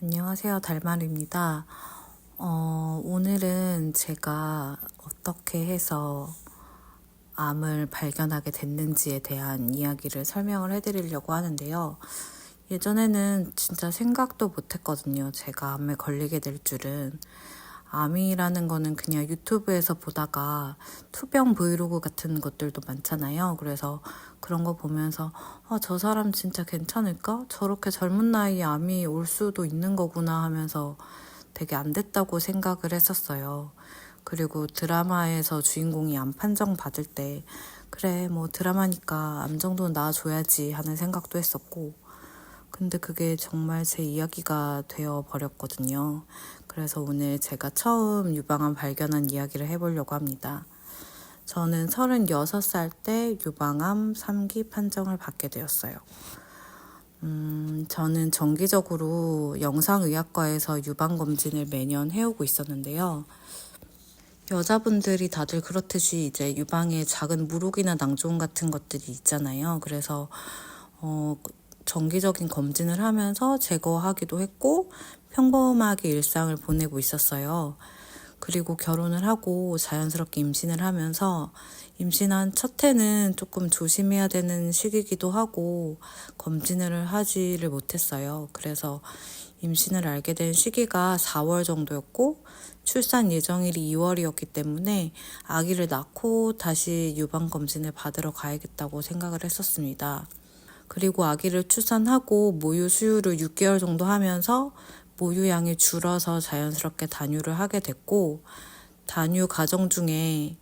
안녕하세요. 달마루입니다. 오늘은 제가 어떻게 해서 암을 발견하게 됐는지에 대한 이야기를 설명을 해드리려고 하는데요. 예전에는 진짜 생각도 못했거든요. 제가 암에 걸리게 될 줄은. 암이라는 거는 그냥 유튜브에서 보다가 투병 브이로그 같은 것들도 많잖아요. 그래서 그런 거 보면서 저 사람 진짜 괜찮을까? 저렇게 젊은 나이에 암이 올 수도 있는 거구나 하면서 되게 안 됐다고 생각을 했었어요. 그리고 드라마에서 주인공이 암 판정 받을 때 그래 뭐 드라마니까 암 정도는 나아줘야지 하는 생각도 했었고, 근데 그게 정말 제 이야기가 되어 버렸거든요. 그래서 오늘 제가 처음 유방암 발견한 이야기를 해보려고 합니다. 저는 36살 때 유방암 3기 판정을 받게 되었어요. 저는 정기적으로 영상의학과에서 유방검진을 매년 해오고 있었는데요. 여자분들이 다들 그렇듯이 이제 유방에 작은 물혹이나 낭종 같은 것들이 있잖아요. 그래서 정기적인 검진을 하면서 제거하기도 했고 평범하게 일상을 보내고 있었어요. 그리고 결혼을 하고 자연스럽게 임신을 하면서 임신한 첫 해는 조금 조심해야 되는 시기이기도 하고 검진을 하지를 못했어요. 그래서 임신을 알게 된 시기가 4월 정도였고 출산 예정일이 2월이었기 때문에 아기를 낳고 다시 유방검진을 받으러 가야겠다고 생각을 했었습니다. 그리고 아기를 출산하고 모유 수유를 6개월 정도 하면서 모유양이 줄어서 자연스럽게 단유를 하게 됐고, 단유 과정 중에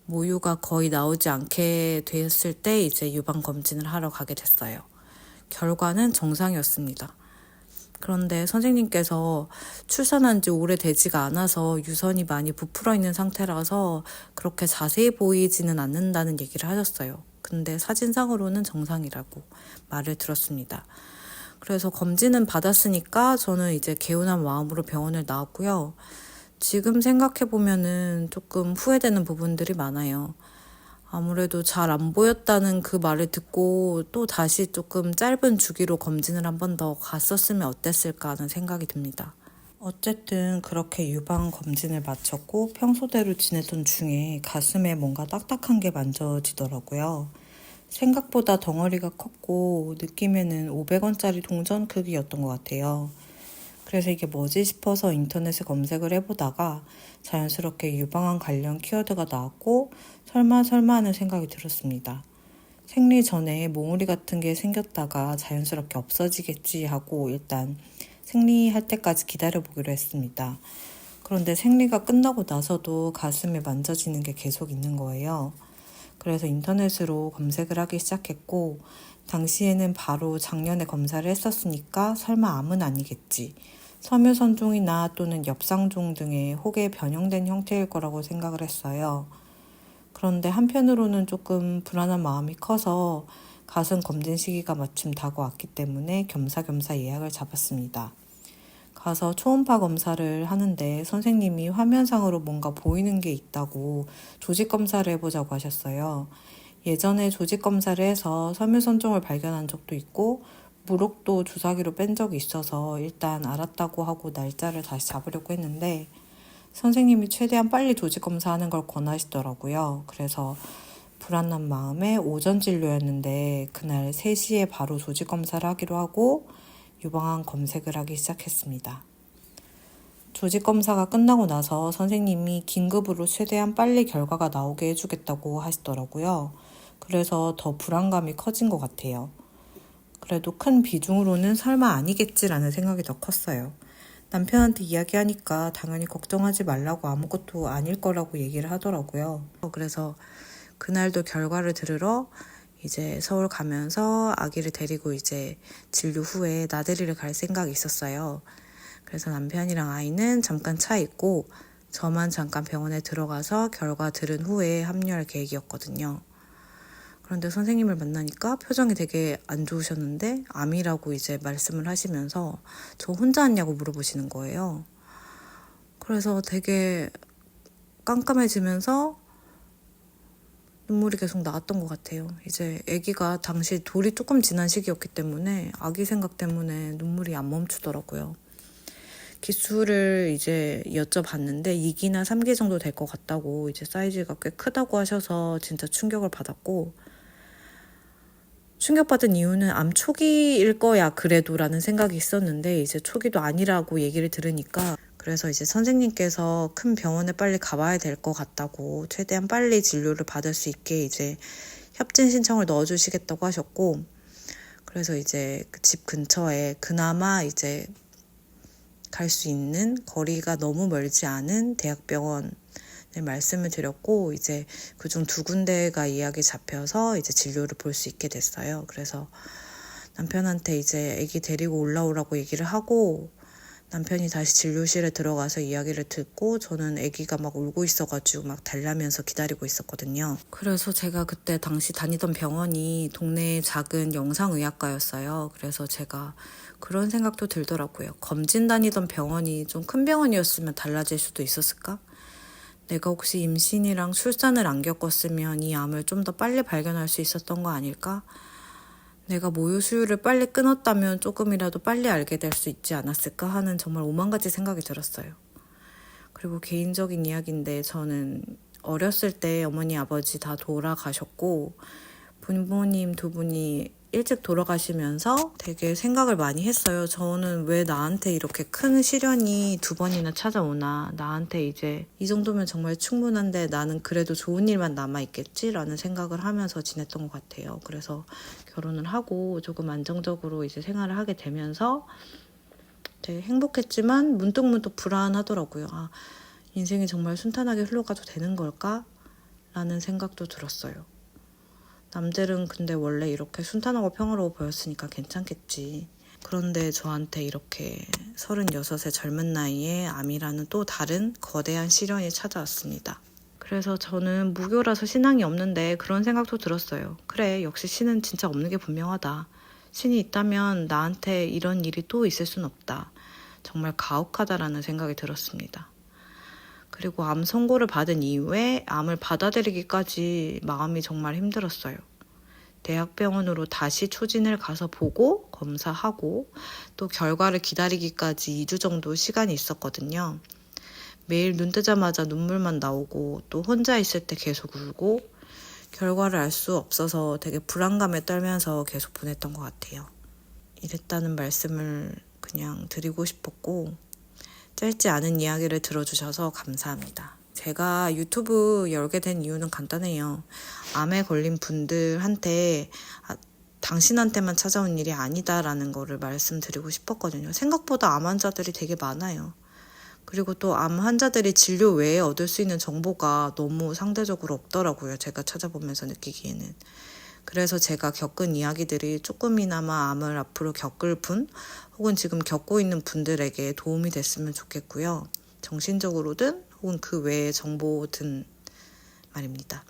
모유가 거의 나오지 않게 됐을 때 이제 유방검진을 하러 가게 됐어요. 결과는 정상이었습니다. 그런데 선생님께서 출산한 지 오래되지가 않아서 유선이 많이 부풀어 있는 상태라서 그렇게 자세히 보이지는 않는다는 얘기를 하셨어요. 근데 사진상으로는 정상이라고 말을 들었습니다. 그래서 검진은 받았으니까 저는 이제 개운한 마음으로 병원을 나왔고요. 지금 생각해보면은 조금 후회되는 부분들이 많아요. 아무래도 잘 안 보였다는 그 말을 듣고 또 다시 조금 짧은 주기로 검진을 한 번 더 갔었으면 어땠을까 하는 생각이 듭니다. 어쨌든 그렇게 유방 검진을 마쳤고 평소대로 지내던 중에 가슴에 뭔가 딱딱한 게 만져지더라고요. 생각보다 덩어리가 컸고 느낌에는 500원짜리 동전 크기였던 것 같아요. 그래서 이게 뭐지 싶어서 인터넷에 검색을 해보다가 자연스럽게 유방암 관련 키워드가 나왔고 설마 하는 생각이 들었습니다. 생리 전에 몽우리 같은 게 생겼다가 자연스럽게 없어지겠지 하고 일단 생리할 때까지 기다려보기로 했습니다. 그런데 생리가 끝나고 나서도 가슴에 만져지는 게 계속 있는 거예요. 그래서 인터넷으로 검색을 하기 시작했고, 당시에는 바로 작년에 검사를 했었으니까 설마 암은 아니겠지, 섬유선종이나 또는 엽상종 등의 혹에 변형된 형태일 거라고 생각을 했어요. 그런데 한편으로는 조금 불안한 마음이 커서 가슴 검진 시기가 마침 다가왔기 때문에 겸사겸사 예약을 잡았습니다. 가서 초음파 검사를 하는데 선생님이 화면상으로 뭔가 보이는 게 있다고 조직 검사를 해보자고 하셨어요. 예전에 조직 검사를 해서 섬유선종을 발견한 적도 있고 물혹도 주사기로 뺀 적이 있어서 일단 알았다고 하고 날짜를 다시 잡으려고 했는데 선생님이 최대한 빨리 조직 검사하는 걸 권하시더라고요. 그래서 불안한 마음에 오전 진료였는데 그날 3시에 바로 조직 검사를 하기로 하고 유방암 검색을 하기 시작했습니다. 조직 검사가 끝나고 나서 선생님이 긴급으로 최대한 빨리 결과가 나오게 해주겠다고 하시더라고요. 그래서 더 불안감이 커진 것 같아요. 그래도 큰 비중으로는 설마 아니겠지라는 생각이 더 컸어요. 남편한테 이야기하니까 당연히 걱정하지 말라고 아무것도 아닐 거라고 얘기를 하더라고요. 그래서 그날도 결과를 들으러 이제 서울 가면서 아기를 데리고 이제 진료 후에 나들이를 갈 생각이 있었어요. 그래서 남편이랑 아이는 잠깐 차 있고 저만 잠깐 병원에 들어가서 결과 들은 후에 합류할 계획이었거든요. 그런데 선생님을 만나니까 표정이 되게 안 좋으셨는데 암이라고 이제 말씀을 하시면서 저 혼자 왔냐고 물어보시는 거예요. 그래서 되게 깜깜해지면서 눈물이 계속 나왔던 것 같아요. 이제 아기가 당시 돌이 조금 지난 시기였기 때문에 아기 생각 때문에 눈물이 안 멈추더라고요. 기수를 이제 여쭤봤는데 2기나 3기 정도 될 것 같다고, 이제 사이즈가 꽤 크다고 하셔서 진짜 충격을 받았고, 충격받은 이유는 암 초기일 거야 그래도 라는 생각이 있었는데 이제 초기도 아니라고 얘기를 들으니까, 그래서 이제 선생님께서 큰 병원에 빨리 가봐야 될 것 같다고, 최대한 빨리 진료를 받을 수 있게 이제 협진 신청을 넣어주시겠다고 하셨고, 그래서 이제 그 집 근처에 그나마 이제 갈 수 있는 거리가 너무 멀지 않은 대학병원을 말씀을 드렸고, 이제 그중 2군데가 예약이 잡혀서 이제 진료를 볼 수 있게 됐어요. 그래서 남편한테 이제 아기 데리고 올라오라고 얘기를 하고, 남편이 다시 진료실에 들어가서 이야기를 듣고, 저는 아기가 막 울고 있어가지고 막 달래면서 기다리고 있었거든요. 그래서 제가 그때 당시 다니던 병원이 동네의 작은 영상의학과였어요. 그래서 제가 그런 생각도 들더라고요. 검진 다니던 병원이 좀 큰 병원이었으면 달라질 수도 있었을까? 내가 혹시 임신이랑 출산을 안 겪었으면 이 암을 좀 더 빨리 발견할 수 있었던 거 아닐까? 내가 모유 수유를 빨리 끊었다면 조금이라도 빨리 알게 될 수 있지 않았을까 하는 정말 오만 가지 생각이 들었어요. 그리고 개인적인 이야기인데, 저는 어렸을 때 어머니 아버지 다 돌아가셨고, 부모님 2분이 일찍 돌아가시면서 되게 생각을 많이 했어요. 저는 왜 나한테 이렇게 큰 시련이 2번이나 찾아오나, 나한테 이제 이 정도면 정말 충분한데 나는 그래도 좋은 일만 남아있겠지라는 생각을 하면서 지냈던 것 같아요. 그래서 결혼을 하고 조금 안정적으로 이제 생활을 하게 되면서 되게 행복했지만 문득문득 불안하더라고요. 아, 인생이 정말 순탄하게 흘러가도 되는 걸까? 라는 생각도 들었어요. 남들은 근데 원래 이렇게 순탄하고 평화로워 보였으니까 괜찮겠지. 그런데 저한테 이렇게 36의 젊은 나이에 암이라는 또 다른 거대한 시련이 찾아왔습니다. 그래서 저는 무교라서 신앙이 없는데 그런 생각도 들었어요. 그래, 역시 신은 진짜 없는 게 분명하다. 신이 있다면 나한테 이런 일이 또 있을 순 없다. 정말 가혹하다라는 생각이 들었습니다. 그리고 암 선고를 받은 이후에 암을 받아들이기까지 마음이 정말 힘들었어요. 대학병원으로 다시 초진을 가서 보고 검사하고 또 결과를 기다리기까지 2주 정도 시간이 있었거든요. 매일 눈 뜨자마자 눈물만 나오고 또 혼자 있을 때 계속 울고, 결과를 알 수 없어서 되게 불안감에 떨면서 계속 보냈던 것 같아요. 이랬다는 말씀을 그냥 드리고 싶었고, 짧지 않은 이야기를 들어주셔서 감사합니다. 제가 유튜브 열게 된 이유는 간단해요. 암에 걸린 분들한테 당신한테만 찾아온 일이 아니다라는 거를 말씀드리고 싶었거든요. 생각보다 암 환자들이 되게 많아요. 그리고 또 암 환자들이 진료 외에 얻을 수 있는 정보가 너무 상대적으로 없더라고요. 제가 찾아보면서 느끼기에는. 그래서 제가 겪은 이야기들이 조금이나마 암을 앞으로 겪을 분 혹은 지금 겪고 있는 분들에게 도움이 됐으면 좋겠고요. 정신적으로든 혹은 그 외의 정보든 말입니다.